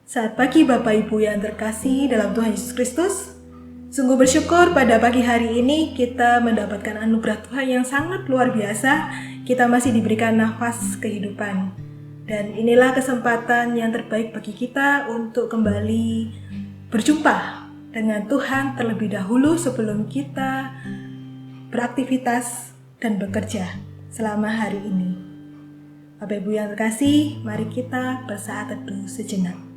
Selamat pagi Bapak Ibu yang terkasih dalam Tuhan Yesus Kristus. Sungguh bersyukur pada pagi hari ini kita mendapatkan anugerah Tuhan yang sangat luar biasa. Kita masih diberikan nafas kehidupan. Dan inilah kesempatan yang terbaik bagi kita untuk kembali berjumpa dengan Tuhan terlebih dahulu sebelum kita beraktivitas dan bekerja selama hari ini. Bapak Ibu yang terkasih, mari kita bersaat teduh sejenak.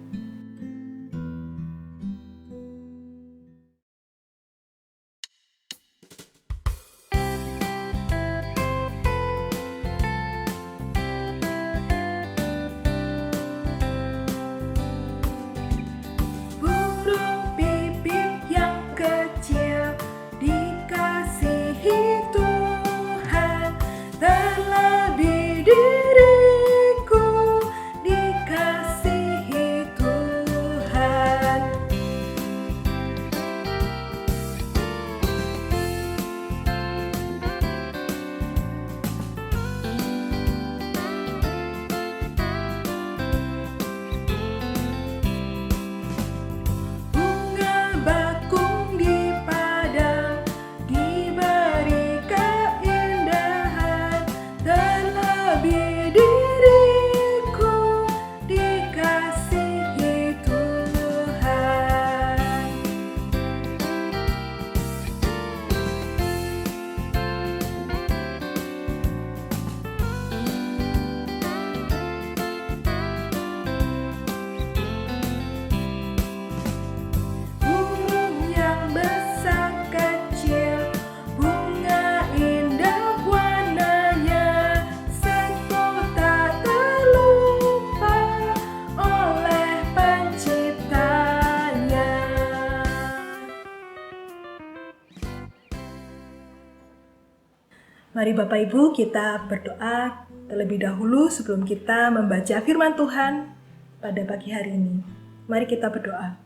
Mari Bapak Ibu kita berdoa terlebih dahulu sebelum kita membaca firman Tuhan pada pagi hari ini. Mari kita berdoa.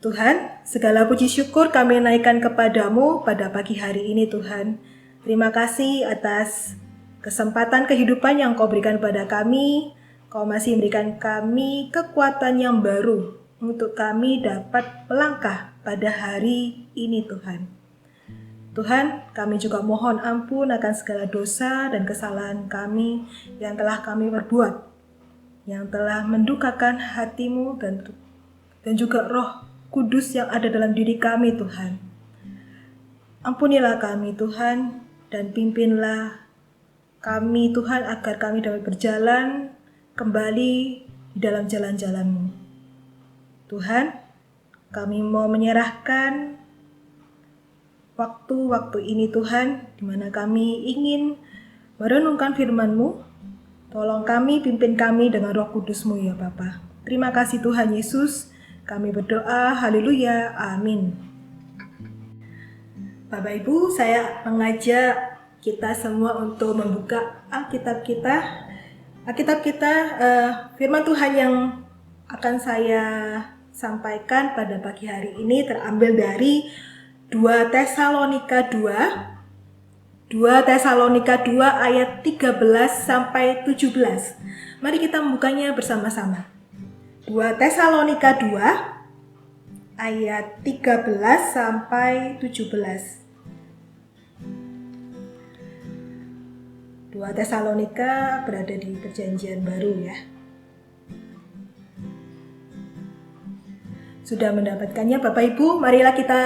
Tuhan, segala puji syukur kami naikkan kepadamu pada pagi hari ini Tuhan. Terima kasih atas kesempatan kehidupan yang Kau berikan pada kami. Kau masih memberikan kami kekuatan yang baru untuk kami dapat melangkah pada hari ini Tuhan. Tuhan, kami juga mohon ampun akan segala dosa dan kesalahan kami yang telah kami perbuat, yang telah mendukakan hati-Mu dan juga Roh Kudus yang ada dalam diri kami Tuhan. Ampunilah kami Tuhan dan pimpinlah kami Tuhan agar kami dapat berjalan kembali di dalam jalan-jalan-Mu. Tuhan, kami mau menyerahkan waktu-waktu ini Tuhan, di mana kami ingin merenungkan firman-Mu. Tolong kami, pimpin kami dengan Roh Kudus-Mu ya Bapa. Terima kasih Tuhan Yesus. Kami berdoa, haleluya, amin. Bapak Ibu, saya mengajak kita semua untuk membuka Alkitab kita. Firman Tuhan yang akan saya sampaikan pada pagi hari ini terambil dari 2 Tesalonika 2 ayat 13 sampai 17. Mari kita membukanya bersama-sama. 2 Tesalonika 2 ayat 13 sampai 17. 2 Tesalonika berada di Perjanjian Baru ya. Sudah mendapatkannya Bapak Ibu? Marilah kita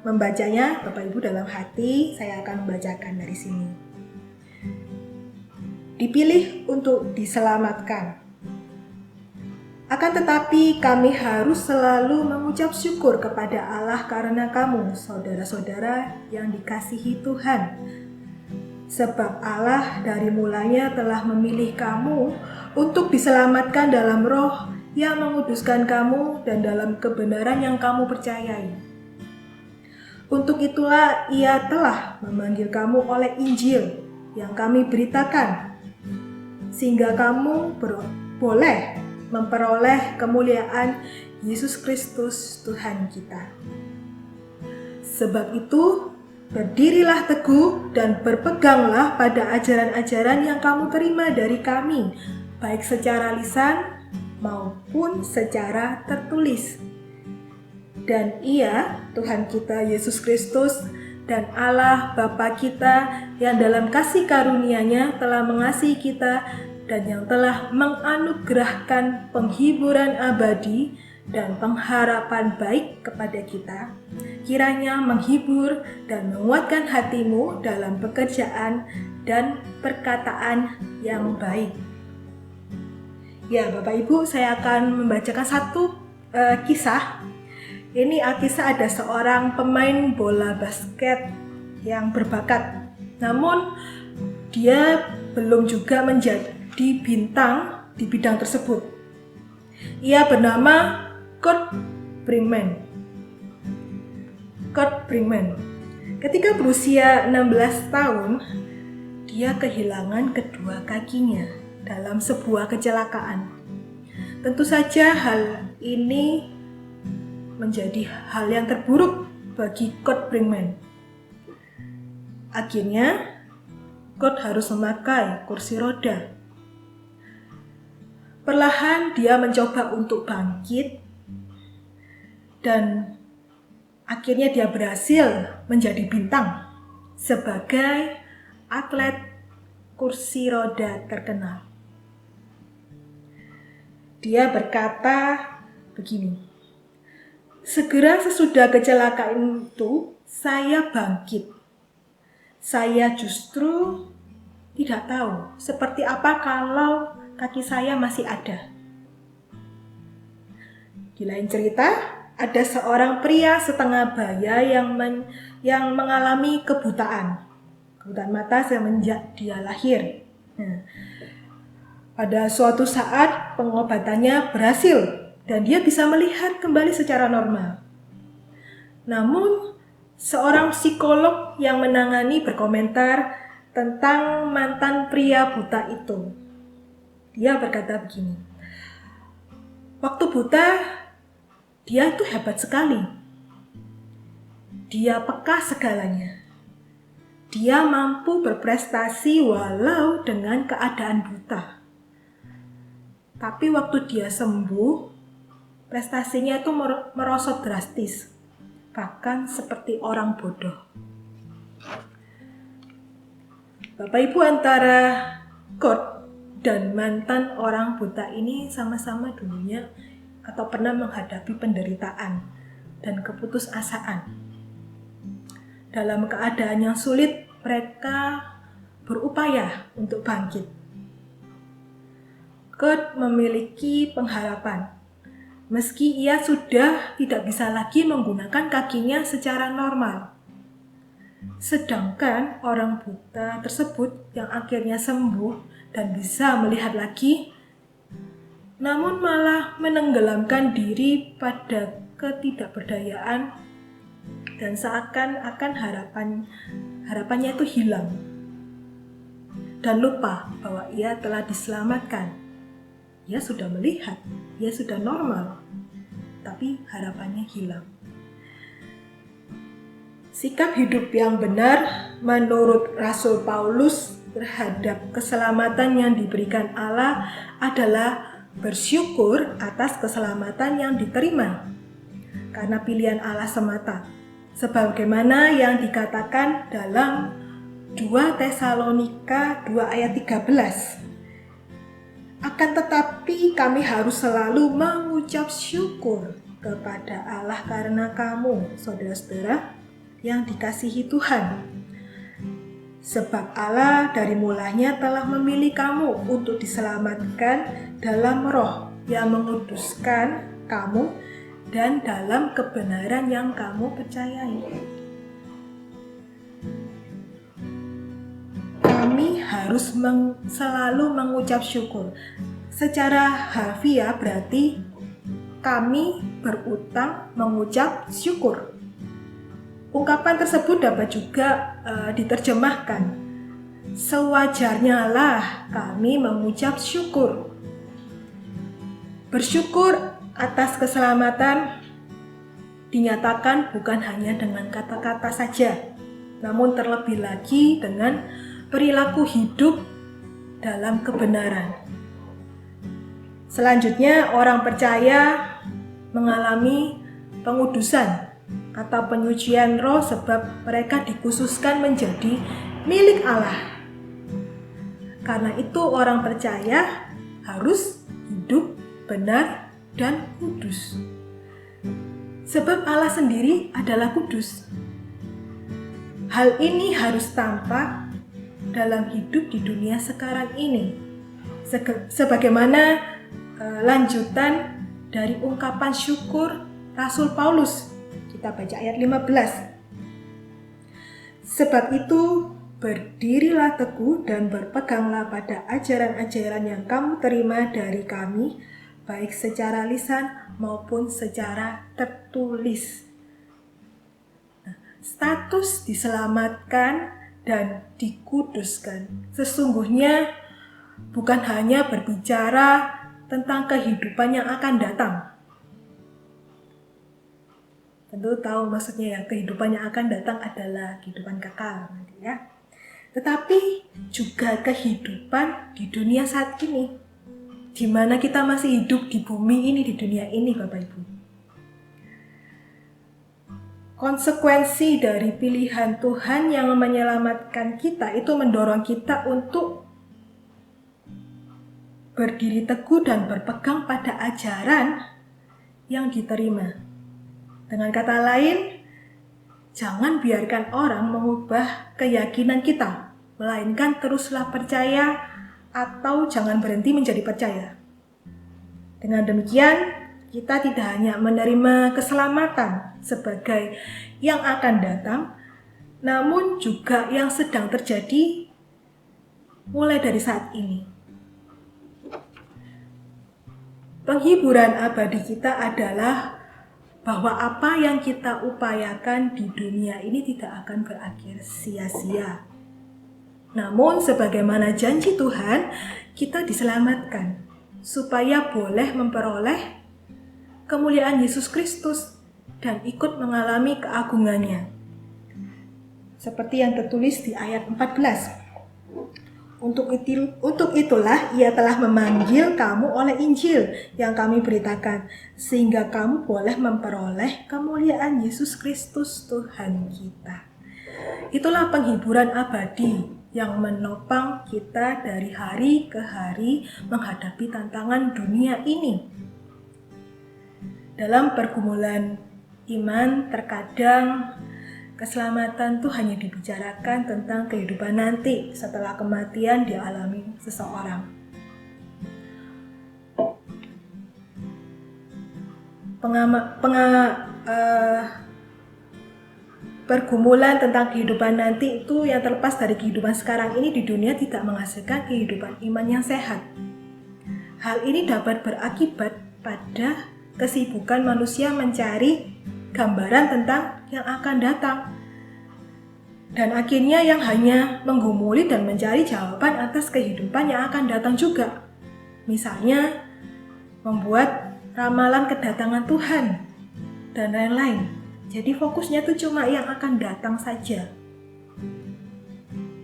membacanya. Bapak Ibu dalam hati, saya akan membacakan dari sini. Dipilih untuk diselamatkan. Akan tetapi kami harus selalu mengucap syukur kepada Allah karena kamu, saudara-saudara yang dikasihi Tuhan. Sebab Allah dari mulanya telah memilih kamu untuk diselamatkan dalam roh yang menguduskan kamu dan dalam kebenaran yang kamu percayai. Untuk itulah Ia telah memanggil kamu oleh Injil yang kami beritakan, sehingga kamu boleh memperoleh kemuliaan Yesus Kristus Tuhan kita. Sebab itu, berdirilah teguh dan berpeganglah pada ajaran-ajaran yang kamu terima dari kami, baik secara lisan maupun secara tertulis. Dan Ia, Tuhan kita Yesus Kristus, dan Allah Bapa kita yang dalam kasih karunia-Nya telah mengasihi kita dan yang telah menganugerahkan penghiburan abadi dan pengharapan baik kepada kita, kiranya menghibur dan menguatkan hatimu dalam pekerjaan dan perkataan yang baik. Ya, Bapak Ibu, saya akan membacakan satu kisah. Ini kisah ada seorang pemain bola basket yang berbakat. Namun, dia belum juga menjadi bintang di bidang tersebut. Ia bernama Kurt Brinkman. Ketika berusia 16 tahun, dia kehilangan kedua kakinya dalam sebuah kecelakaan. Tentu saja hal ini menjadi hal yang terburuk bagi Kurt Brinkman. Akhirnya, Kurt harus memakai kursi roda. Perlahan dia mencoba untuk bangkit dan akhirnya dia berhasil menjadi bintang sebagai atlet kursi roda terkenal. Dia berkata begini, "Segera sesudah kecelakaan itu, saya bangkit. Saya justru tidak tahu seperti apa kalau kaki saya masih ada." Di lain cerita, ada seorang pria setengah baya yang mengalami kebutaan mata semenjak dia lahir. Pada suatu saat pengobatannya berhasil dan dia bisa melihat kembali secara normal. Namun, seorang psikolog yang menangani berkomentar tentang mantan pria buta itu. Dia berkata begini, "Waktu buta, dia itu hebat sekali. Dia peka segalanya. Dia mampu berprestasi walau dengan keadaan buta. Tapi waktu dia sembuh, prestasinya itu merosot drastis, bahkan seperti orang bodoh." Bapak Ibu, antara Kurt dan mantan orang buta ini sama-sama dulunya atau pernah menghadapi penderitaan dan keputusasaan. Dalam keadaan yang sulit, mereka berupaya untuk bangkit. Kurt memiliki pengharapan, meski ia sudah tidak bisa lagi menggunakan kakinya secara normal. Sedangkan orang buta tersebut yang akhirnya sembuh dan bisa melihat lagi, namun malah menenggelamkan diri pada ketidakberdayaan dan seakan-akan harapannya itu hilang dan lupa bahwa ia telah diselamatkan. Ia sudah melihat, ia sudah normal, tapi harapannya hilang. Sikap hidup yang benar menurut Rasul Paulus terhadap keselamatan yang diberikan Allah adalah bersyukur atas keselamatan yang diterima karena pilihan Allah semata, sebagaimana yang dikatakan dalam 2 Tesalonika 2 ayat 13. Akan tetapi kami harus selalu mengucap syukur kepada Allah karena kamu, saudara-saudara, yang dikasihi Tuhan. Sebab Allah dari mulanya telah memilih kamu untuk diselamatkan dalam roh yang menguduskan kamu dan dalam kebenaran yang kamu percayai. Kami harus selalu mengucap syukur. secara harfiah berarti kami berutang mengucap syukur. Ungkapan tersebut dapat juga diterjemahkan, sewajarnya lah kami mengucap syukur. Bersyukur atas keselamatan dinyatakan bukan hanya dengan kata-kata saja, namun terlebih lagi dengan perilaku hidup dalam kebenaran. Selanjutnya, orang percaya mengalami pengudusan atau penyucian roh sebab mereka dikhususkan menjadi milik Allah. Karena itu orang percaya harus hidup benar dan kudus. Sebab Allah sendiri adalah kudus. Hal ini harus tampak dalam hidup di dunia sekarang ini. Sebagaimana lanjutan dari ungkapan syukur Rasul Paulus. Kita baca ayat 15. Sebab itu berdirilah teguh dan berpeganglah pada ajaran-ajaran yang kamu terima dari kami, baik secara lisan maupun secara tertulis. Status diselamatkan dan dikuduskan sesungguhnya bukan hanya berbicara tentang kehidupan yang akan datang. Tentu tahu maksudnya ya, kehidupan yang akan datang adalah kehidupan kekal ya. Tetapi juga kehidupan di dunia saat ini, di mana kita masih hidup di bumi ini, di dunia ini Bapak Ibu. Konsekuensi dari pilihan Tuhan yang menyelamatkan kita itu mendorong kita untuk berdiri teguh dan berpegang pada ajaran yang diterima. Dengan kata lain, jangan biarkan orang mengubah keyakinan kita, melainkan teruslah percaya atau jangan berhenti menjadi percaya. Dengan demikian, kita tidak hanya menerima keselamatan sebagai yang akan datang, namun juga yang sedang terjadi mulai dari saat ini. Penghiburan abadi kita adalah bahwa apa yang kita upayakan di dunia ini tidak akan berakhir sia-sia. Namun sebagaimana janji Tuhan, kita diselamatkan supaya boleh memperoleh kemuliaan Yesus Kristus dan ikut mengalami keagungannya. Seperti yang tertulis di ayat 14. Untuk itulah ia telah memanggil kamu oleh Injil yang kami beritakan, sehingga kamu boleh memperoleh kemuliaan Yesus Kristus Tuhan kita. Itulah penghiburan abadi yang menopang kita dari hari ke hari menghadapi tantangan dunia ini. Dalam pergumulan iman, terkadang keselamatan itu hanya dibicarakan tentang kehidupan nanti setelah kematian dialami seseorang. Pergumulan tentang kehidupan nanti itu yang terlepas dari kehidupan sekarang ini di dunia tidak menghasilkan kehidupan iman yang sehat. Hal ini dapat berakibat pada kesibukan manusia mencari gambaran tentang yang akan datang, dan akhirnya yang hanya menggumuli dan mencari jawaban atas kehidupan yang akan datang juga. Misalnya membuat ramalan kedatangan Tuhan dan lain-lain. Jadi fokusnya itu cuma yang akan datang saja.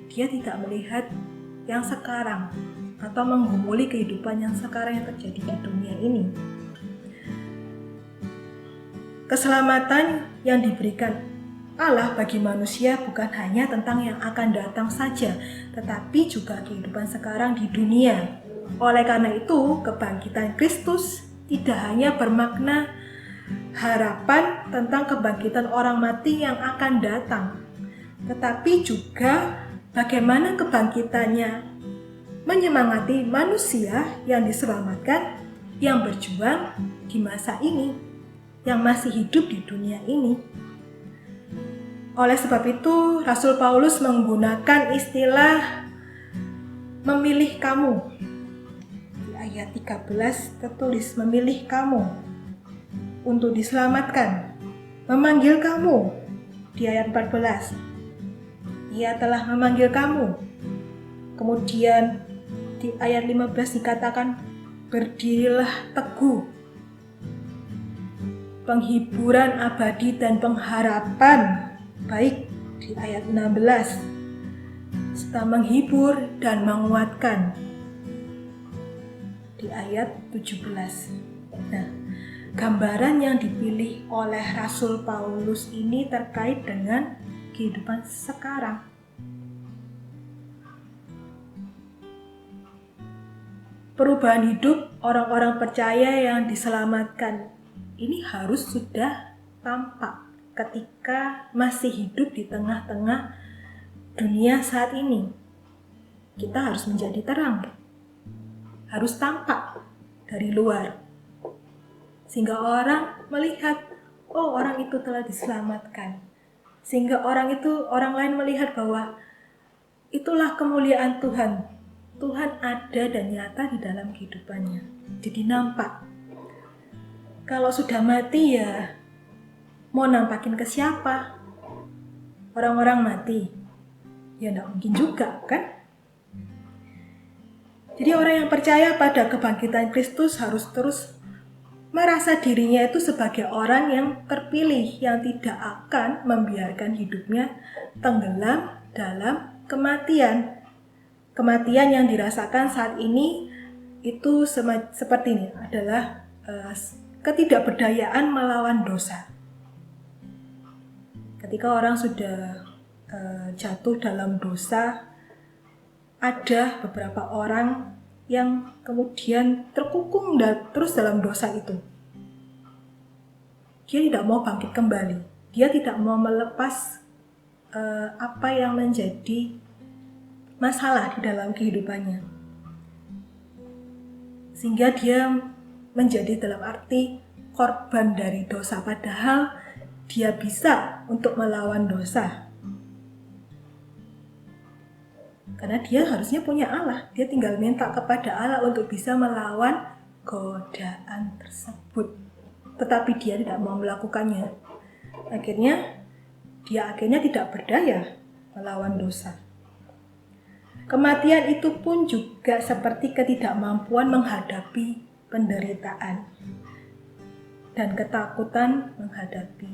Dia tidak melihat yang sekarang atau menggumuli kehidupan yang sekarang yang terjadi di dunia ini. Keselamatan yang diberikan Allah bagi manusia bukan hanya tentang yang akan datang saja, tetapi juga kehidupan sekarang di dunia. Oleh karena itu, kebangkitan Kristus tidak hanya bermakna harapan tentang kebangkitan orang mati yang akan datang, tetapi juga bagaimana kebangkitannya menyemangati manusia yang diselamatkan, yang berjuang di masa ini, yang masih hidup di dunia ini. Oleh sebab itu, Rasul Paulus menggunakan istilah memilih kamu di ayat 13 tertulis memilih kamu untuk diselamatkan, memanggil kamu. Di ayat 14, Ia telah memanggil kamu. Kemudian di ayat 15 dikatakan, berdirilah teguh. Penghiburan abadi dan pengharapan baik di ayat 16, serta menghibur dan menguatkan di ayat 17. Nah, gambaran yang dipilih oleh Rasul Paulus ini terkait dengan kehidupan sekarang. Perubahan hidup orang-orang percaya yang diselamatkan ini harus sudah tampak ketika masih hidup di tengah-tengah dunia saat ini. Kita harus menjadi terang, harus tampak dari luar, sehingga orang melihat, oh orang itu telah diselamatkan. Sehingga orang lain melihat bahwa itulah kemuliaan Tuhan. Tuhan ada dan nyata di dalam kehidupannya. Jadi nampak. Kalau sudah mati ya mau nampakin ke siapa? Orang-orang mati. Ya enggak mungkin juga kan? Jadi orang yang percaya pada kebangkitan Kristus harus terus merasa dirinya itu sebagai orang yang terpilih, yang tidak akan membiarkan hidupnya tenggelam dalam kematian. Kematian yang dirasakan saat ini itu seperti ini adalah ketidakberdayaan melawan dosa. Ketika orang sudah jatuh dalam dosa, ada beberapa orang yang kemudian terkungkung terus dalam dosa itu. Dia tidak mau bangkit kembali. Dia tidak mau melepas apa yang menjadi masalah di dalam kehidupannya. Sehingga dia menjadi dalam arti korban dari dosa, padahal dia bisa untuk melawan dosa. Karena dia harusnya punya Allah, dia tinggal minta kepada Allah untuk bisa melawan godaan tersebut. Tetapi dia tidak mau melakukannya. Akhirnya dia tidak berdaya melawan dosa. Kematian itu pun juga seperti ketidakmampuan menghadapi penderitaan dan ketakutan menghadapi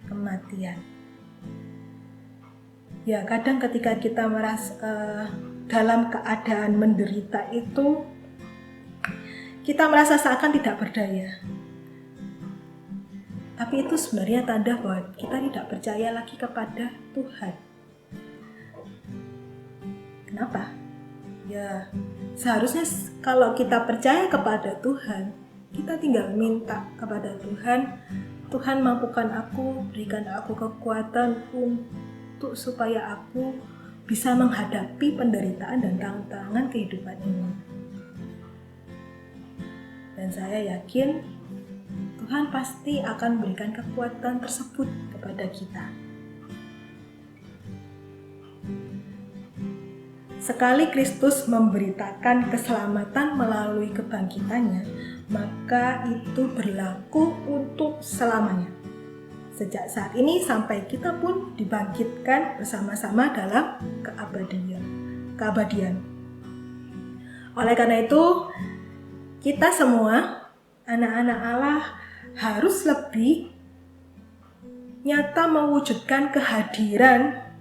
kematian. Ya, kadang ketika kita merasa dalam keadaan menderita itu, kita merasa seakan tidak berdaya. Tapi itu sebenarnya tanda bahwa kita tidak percaya lagi kepada Tuhan. Kenapa? Ya, seharusnya kalau kita percaya kepada Tuhan, kita tinggal minta kepada Tuhan, Tuhan mampukan aku, berikan aku kekuatan untuk supaya aku bisa menghadapi penderitaan dan tantangan kehidupan ini. Dan saya yakin Tuhan pasti akan memberikan kekuatan tersebut kepada kita. Sekali Kristus memberitakan keselamatan melalui kebangkitannya, maka itu berlaku untuk selamanya. Sejak saat ini sampai kita pun dibangkitkan bersama-sama dalam keabadian. Oleh karena itu, kita semua, anak-anak Allah, harus lebih nyata mewujudkan kehadiran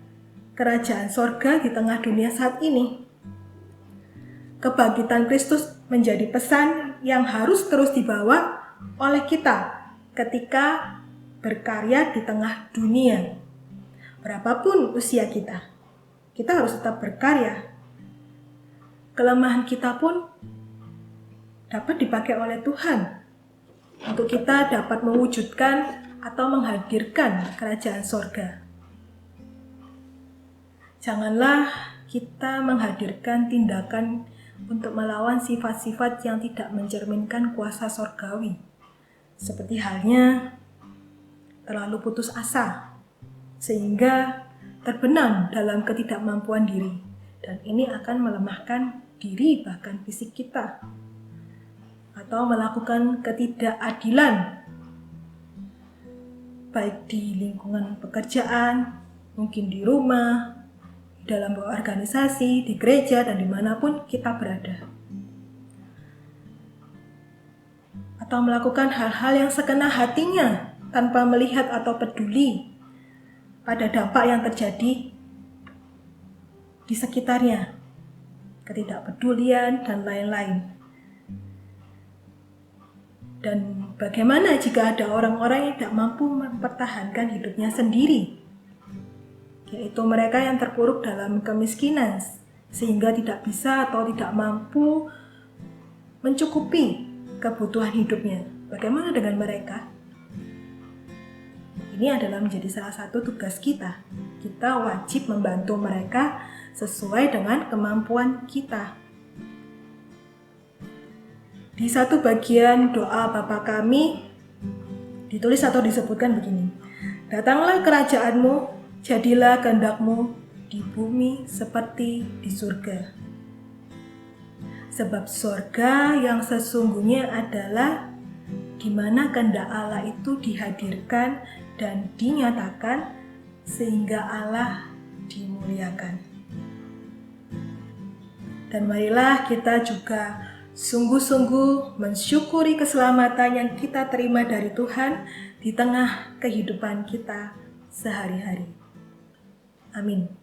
kerajaan sorga di tengah dunia saat ini. Kebangkitan Kristus menjadi pesan yang harus terus dibawa oleh kita ketika berkarya di tengah dunia. Berapapun usia kita harus tetap berkarya. Kelemahan kita pun dapat dipakai oleh Tuhan untuk kita dapat mewujudkan atau menghadirkan kerajaan sorga. Janganlah kita menghadirkan tindakan untuk melawan sifat-sifat yang tidak mencerminkan kuasa sorgawi. Seperti halnya terlalu putus asa, sehingga terbenam dalam ketidakmampuan diri. Dan ini akan melemahkan diri bahkan fisik kita. atau melakukan ketidakadilan, baik di lingkungan pekerjaan, mungkin di rumah, di dalam organisasi, di gereja, dan dimanapun kita berada. Atau melakukan hal-hal yang sekena hatinya tanpa melihat atau peduli pada dampak yang terjadi di sekitarnya, ketidakpedulian, dan lain-lain. Dan bagaimana jika ada orang-orang yang tidak mampu mempertahankan hidupnya sendiri, yaitu mereka yang terpuruk dalam kemiskinan, sehingga tidak bisa atau tidak mampu mencukupi kebutuhan hidupnya. Bagaimana dengan mereka? Ini adalah menjadi salah satu tugas kita. Kita wajib membantu mereka sesuai dengan kemampuan kita. Di satu bagian doa Bapa kami ditulis atau disebutkan begini: "Datanglah kerajaan-Mu, jadilah kehendak-Mu di bumi seperti di surga." Sebab surga yang sesungguhnya adalah di mana kehendak Allah itu dihadirkan dan dinyatakan sehingga Allah dimuliakan. Dan marilah kita juga sungguh-sungguh mensyukuri keselamatan yang kita terima dari Tuhan di tengah kehidupan kita sehari-hari. Amin.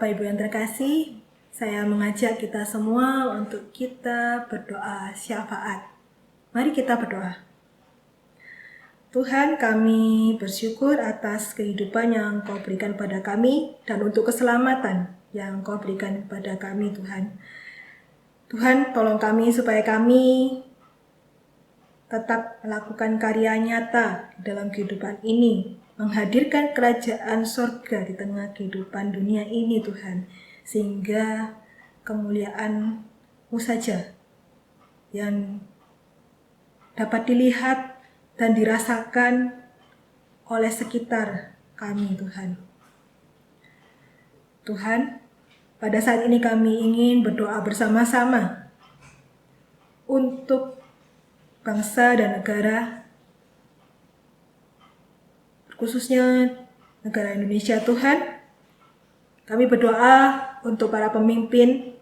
Bapak Ibu yang terkasih, saya mengajak kita semua untuk kita berdoa syafaat. Mari kita berdoa. Tuhan, kami bersyukur atas kehidupan yang Kau berikan pada kami dan untuk keselamatan yang Kau berikan pada kami, Tuhan. Tuhan, tolong kami supaya kami tetap melakukan karya nyata dalam kehidupan ini, menghadirkan kerajaan sorga di tengah kehidupan dunia ini, Tuhan, sehingga kemuliaan-Mu saja yang dapat dilihat dan dirasakan oleh sekitar kami, Tuhan. Tuhan, pada saat ini kami ingin berdoa bersama-sama untuk bangsa dan negara, khususnya negara Indonesia Tuhan. Kami berdoa untuk para pemimpin,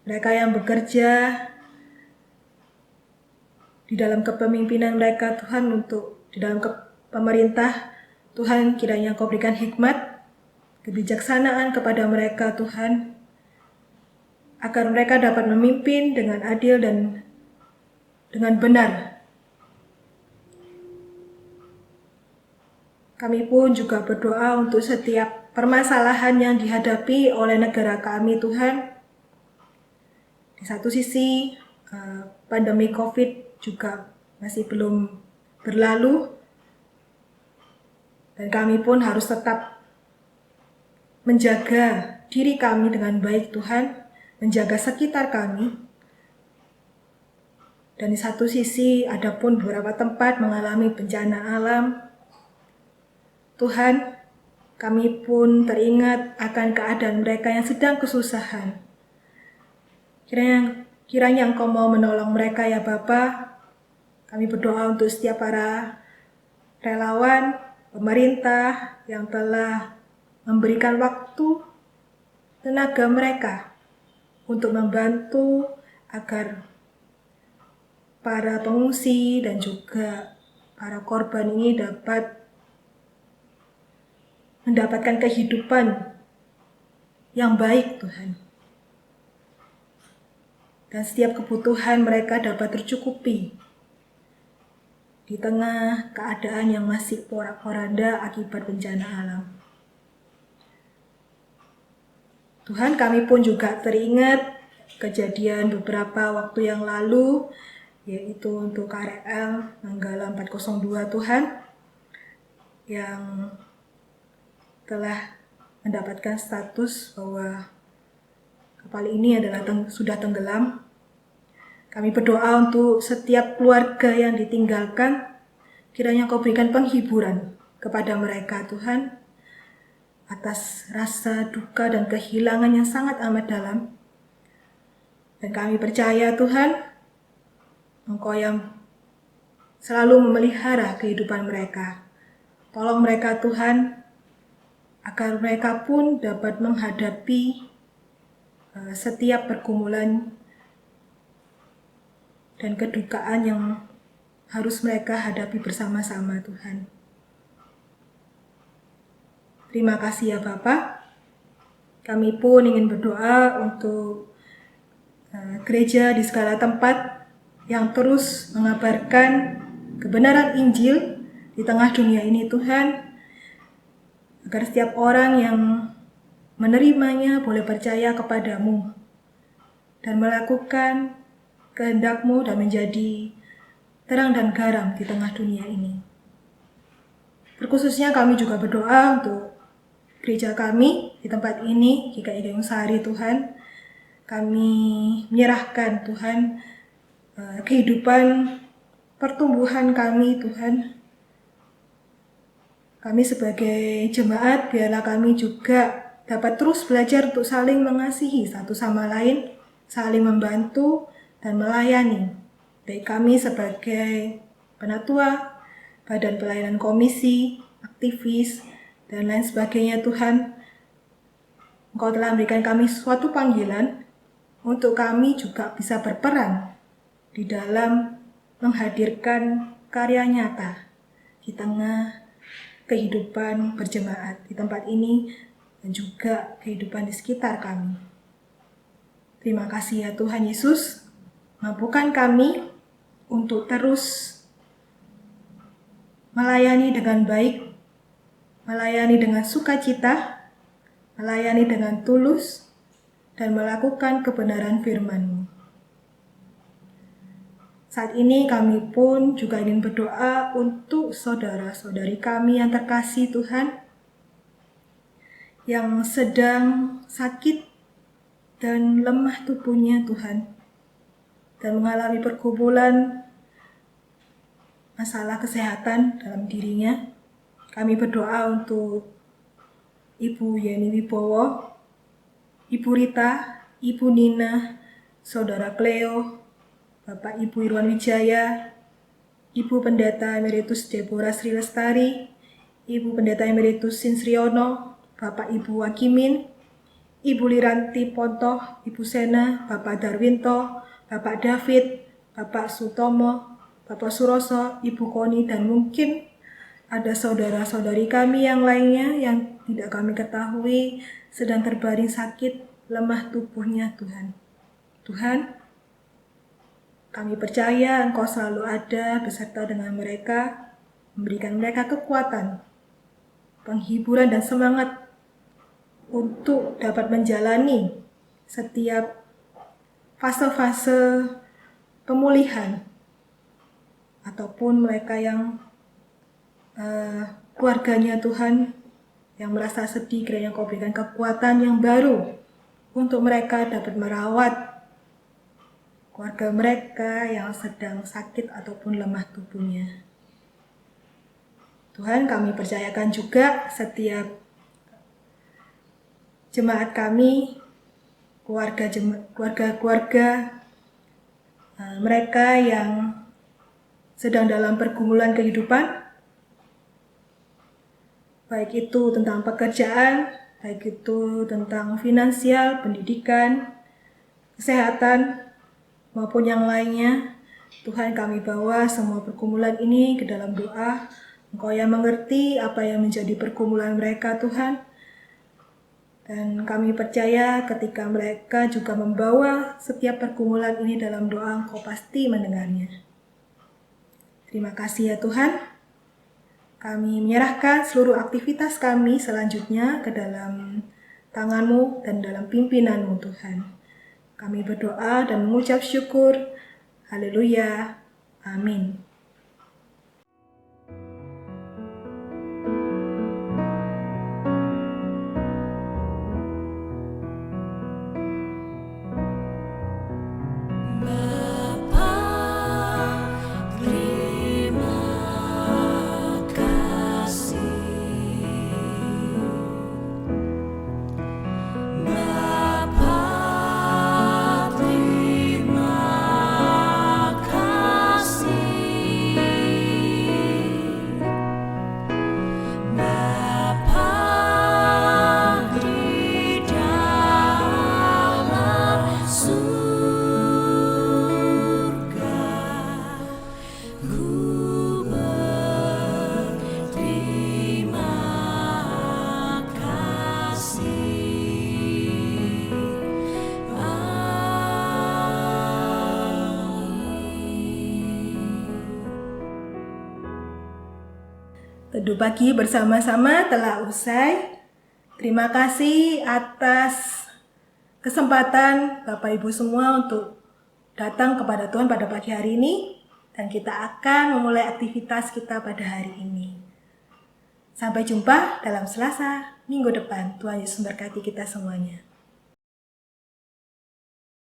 mereka yang bekerja di dalam kepemimpinan mereka Tuhan, untuk di dalam pemerintah Tuhan, kiranya Engkau berikan hikmat, kebijaksanaan kepada mereka Tuhan, agar mereka dapat memimpin dengan adil dan dengan benar. Kami pun juga berdoa untuk setiap permasalahan yang dihadapi oleh negara kami Tuhan. Di satu sisi, pandemi COVID juga masih belum berlalu, dan kami pun harus tetap menjaga diri kami dengan baik Tuhan, menjaga sekitar kami. Dan di satu sisi, ada pun beberapa tempat mengalami bencana alam. Tuhan, kami pun teringat akan keadaan mereka yang sedang kesusahan. Kiranya Engkau mau menolong mereka ya Bapa. Kami berdoa untuk setiap para relawan, pemerintah yang telah memberikan waktu, tenaga mereka untuk membantu agar para pengungsi dan juga para korban ini dapat mendapatkan kehidupan yang baik Tuhan. Dan setiap kebutuhan mereka dapat tercukupi di tengah keadaan yang masih porak-poranda akibat bencana alam. Tuhan, kami pun juga teringat kejadian beberapa waktu yang lalu, yaitu untuk KRL Nanggala 402 Tuhan, yang telah mendapatkan status bahwa kapal ini adalah sudah tenggelam. Kami berdoa untuk setiap keluarga yang ditinggalkan, kiranya Kau berikan penghiburan kepada mereka Tuhan, atas rasa duka dan kehilangan yang sangat amat dalam. Dan kami percaya Tuhan, Engkau yang selalu memelihara kehidupan mereka. Tolong mereka Tuhan, agar mereka pun dapat menghadapi setiap pergumulan dan kedukaan yang harus mereka hadapi bersama-sama Tuhan. Terima kasih ya Bapa. Kami pun ingin berdoa untuk gereja di segala tempat yang terus mengabarkan kebenaran Injil di tengah dunia ini Tuhan, agar setiap orang yang menerimanya boleh percaya kepadamu dan melakukan kehendak-Mu dan menjadi terang dan garam di tengah dunia ini. Terkhususnya kami juga berdoa untuk gereja kami di tempat ini, GKI Gayung Sari Tuhan. Kami menyerahkan Tuhan kehidupan pertumbuhan kami Tuhan. Kami sebagai jemaat, biarlah kami juga dapat terus belajar untuk saling mengasihi satu sama lain, saling membantu dan melayani. Baik kami sebagai penatua, badan pelayanan komisi, aktivis, dan lain sebagainya Tuhan. Engkau telah memberikan kami suatu panggilan untuk kami juga bisa berperan di dalam menghadirkan karya nyata di tengah kehidupan berjemaat di tempat ini dan juga kehidupan di sekitar kami. Terima kasih ya Tuhan Yesus, mampukan kami untuk terus melayani dengan baik, melayani dengan sukacita, melayani dengan tulus, dan melakukan kebenaran firman-Mu. Saat ini kami pun juga ingin berdoa untuk saudara-saudari kami yang terkasih Tuhan, yang sedang sakit dan lemah tubuhnya Tuhan, dan mengalami pergumulan masalah kesehatan dalam dirinya. Kami berdoa untuk Ibu Yeni Wibowo, Ibu Rita, Ibu Nina, Saudara Cleo, Bapak Ibu Irwan Wijaya, Ibu Pendeta Emeritus Deborah Sri Lestari, Ibu Pendeta Emeritus Sinsriono, Bapak Ibu Wakimin, Ibu Liranti Pontoh, Ibu Sena, Bapak Darwinto, Bapak David, Bapak Sutomo, Bapak Suroso, Ibu Koni, dan mungkin ada saudara-saudari kami yang lainnya yang tidak kami ketahui sedang terbaring sakit lemah tubuhnya Tuhan. Tuhan, kami percaya Engkau selalu ada beserta dengan mereka, memberikan mereka kekuatan, penghiburan dan semangat untuk dapat menjalani setiap fase-fase pemulihan ataupun mereka yang keluarganya Tuhan yang merasa sedih, kiranya Kau berikan kekuatan yang baru untuk mereka dapat merawat keluarga mereka yang sedang sakit ataupun lemah tubuhnya. Tuhan, kami percayakan juga setiap jemaat kami, keluarga-keluarga mereka yang sedang dalam pergumulan kehidupan, baik itu tentang pekerjaan, baik itu tentang finansial, pendidikan, kesehatan, maupun yang lainnya. Tuhan, kami bawa semua pergumulan ini ke dalam doa. Engkau yang mengerti apa yang menjadi pergumulan mereka, Tuhan. Dan kami percaya ketika mereka juga membawa setiap pergumulan ini dalam doa, Engkau pasti mendengarnya. Terima kasih ya Tuhan. Kami menyerahkan seluruh aktivitas kami selanjutnya ke dalam tangan-Mu dan dalam pimpinan-Mu Tuhan. Kami berdoa dan mengucap syukur. Haleluya. Amin. Teduh pagi bersama-sama telah usai. Terima kasih atas kesempatan Bapak Ibu semua untuk datang kepada Tuhan pada pagi hari ini. Dan kita akan memulai aktivitas kita pada hari ini. Sampai jumpa dalam Selasa minggu depan. Tuhan Yesus memberkati kita semuanya.